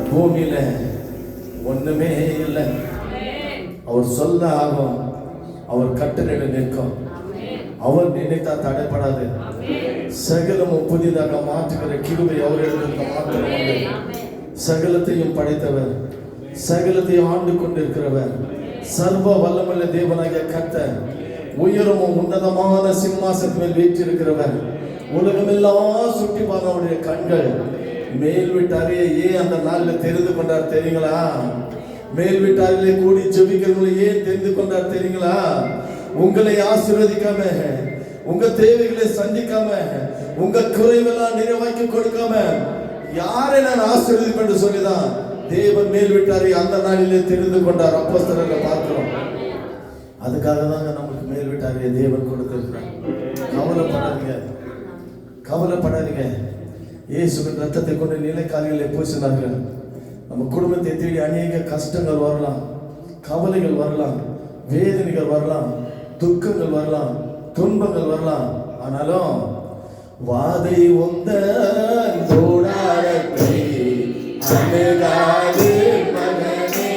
பூமியில ஒண்ணுமே இல்லை. அவர் சொல்ல ஆகும், அவர் கட்டளையிட நிற்கும். அவர் நினைத்தா தடைப்படாது. சகலமும் புதிதாக மாற்றுகிற கிருபை அவர்களுக்கு மாற்றம். சகலத்தையும் படைத்தவர், சகலத்தையும் ஆண்டு கொண்டிருக்கிறவர், சர்வ வல்லமுள்ள தேவனாகிய கர்த்தர், உயரமும் உன்னதமான சிம்மாசனத்தின் மேல் வீற்றிருக்கிறவர், உலகமெல்லாம் சுற்றி பார்த்தவருடைய கண்கள் மேல் வீட்டாரையே ஏன் அந்த நாளில் தெரிந்து கொண்டார் தெரியுங்களா? மேல் வீட்டாரிலே கூடி ஜெபிக்கிறவங்களை ஏன் தெரிந்து கொண்டார் தெரியுங்களா? உங்களை ஆசீர்வதிக்காம, உங்க தேவைகளை சந்திக்காம, உங்க குறைவெல்லாம் நிறைவாக்கி கொடுக்காம யாரை நான் ஆசீர்வதிப்பேன் என்று சொல்லிதான் தேவன் மேல் வீட்டாரை அந்த நாளிலே தெரிந்து கொண்டார். அப்போஸ்தலர்களை பார்க்கிறோம். அதுக்காக தாங்க நமக்கு மேல் வீட்டாரையே தேவன் கொடுத்திருக்கிறார். கவலைப்படாதீங்க, கவலைப்படாதீங்க. இயேசுவின் ரத்தத்தை கொண்டு நிலைக்காலிகளை பூசினார்கள். நம்ம குடும்பத்தை தேடி அநேக கஷ்டங்கள் வரலாம், கவலைகள் வரலாம், வேதனைகள் வரலாம், துக்கங்கள் வரலாம், துன்பங்கள் வரலாம். ஆனாலும் வாதை உந்த கூடாரத்தை அணுகாது மகனே,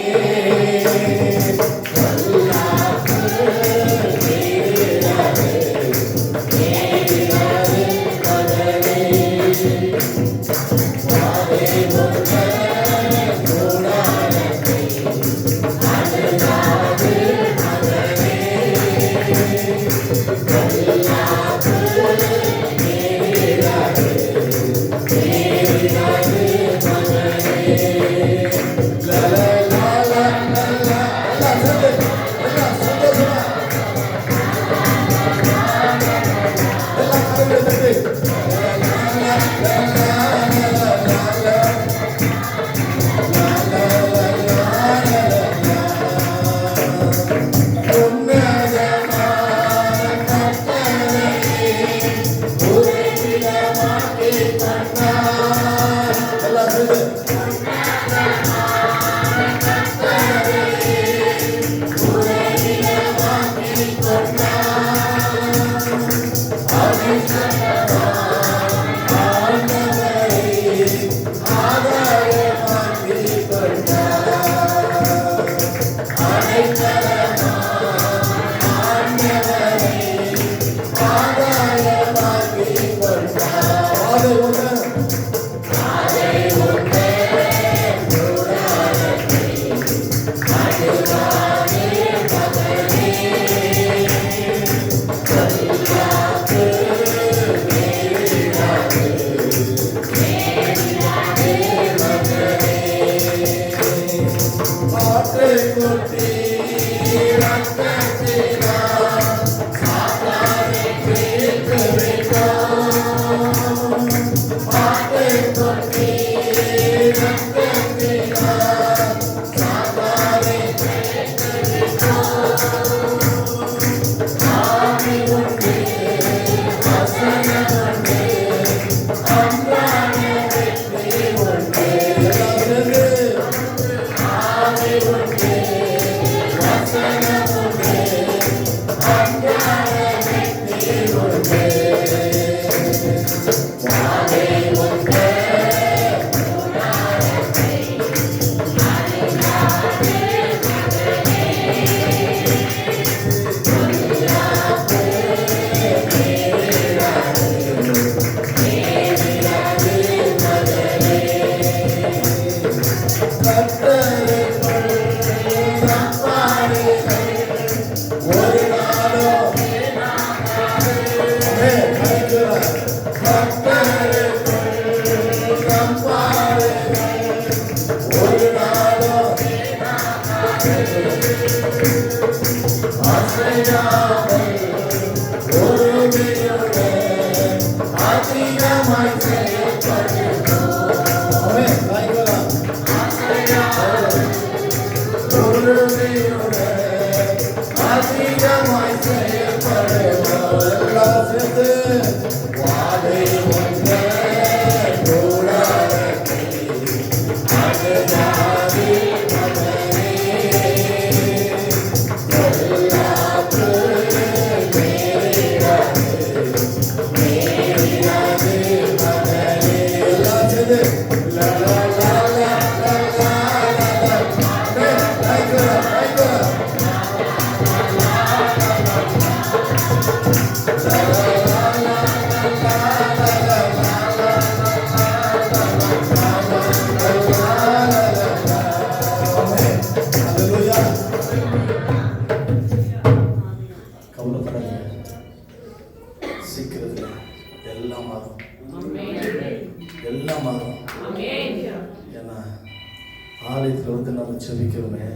ஆலயத்தில் வந்து நம்ம செபிக்கிறோமே,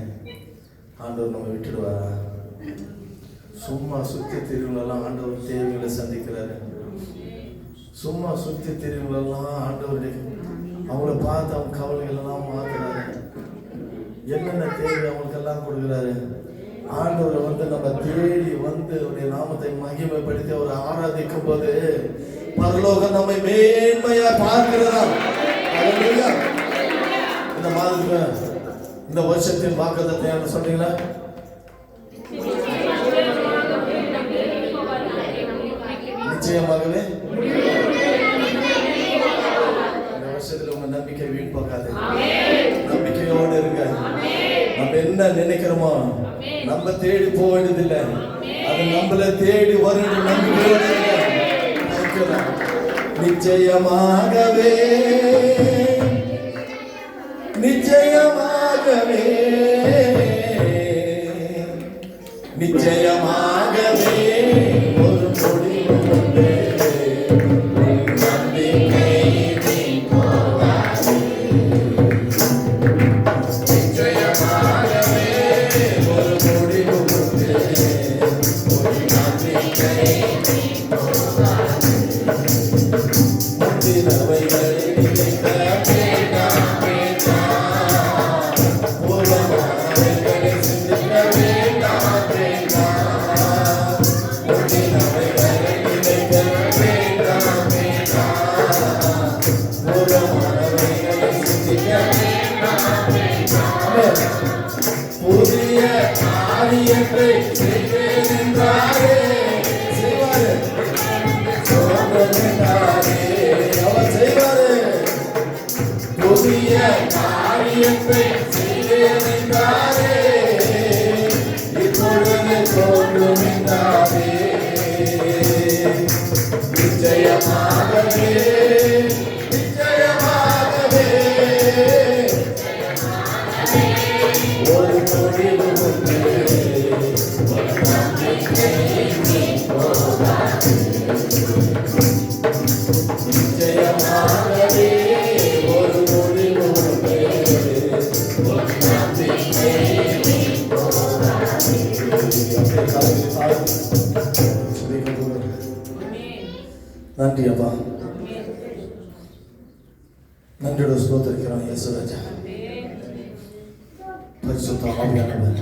ஆண்டவர் நம்ம விட்டுடுவாரா? சும்மா சுத்தி திரிவுகளெல்லாம் ஆண்டவர் தேவைகளை சந்திக்கிறாரு. சும்மா சுத்தி திரிவுகளெல்லாம் ஆண்டவர் அவங்கள பார்த்து அவங்க கவலைகள் எல்லாம் மாத்துறாரு. என்னென்ன தேவை அவங்களுக்கெல்லாம் கொடுக்குறாரு. ஆண்டவரை வந்து நம்ம தேடி வந்து அவருடைய நாமத்தை மகிமைப்படுத்தி அவரை ஆராதிக்கும் போது பரலோகம் நம்மை மேன்மையா பார்க்கிறதா. இந்த மாதத்துல இந்த வருஷத்தின் வாக்குத்தத்தம் என்ன சொன்னீங்களா? நிச்சயமாகவே இந்த வருஷத்துல உங்க நம்பிக்கை வீண் போகாது. நம்பிக்கையோடு இருங்க. நம்ம என்ன நினைக்கிறோமோ நம்ம தேடி போக வேண்டியதில்லை, அது நம்மள தேடி வரும். நம்பிக்கையோடு இருங்க. நிச்சயமாகவே நிச்சயமாகவே நிச்சயமாகவே ஒரு முடிவு உண்டு. நிச்சயமாகவே ஒரு முடிவு உண்டு. புதிய காரியத்தை செய்வேன் என்றாரே, செய்வாரு. அவர் செய்வாரு. புதிய காரியத்தை செய்வேன் என்றாரே, இப்பொழுது தோன்றும் என்றாரே. நிச்சயமாகவே நிச்சயமாகவே ஒரு முடிவு உண்டு. நிச்சயமாகவே ஒரு முடிவு உண்டு. நன்றி அப்பா, நன்றியோட ஸ்தோத்திரிக்கிறோம் இயேசு ராஜா. பரிசுத்த ஆவியானவர்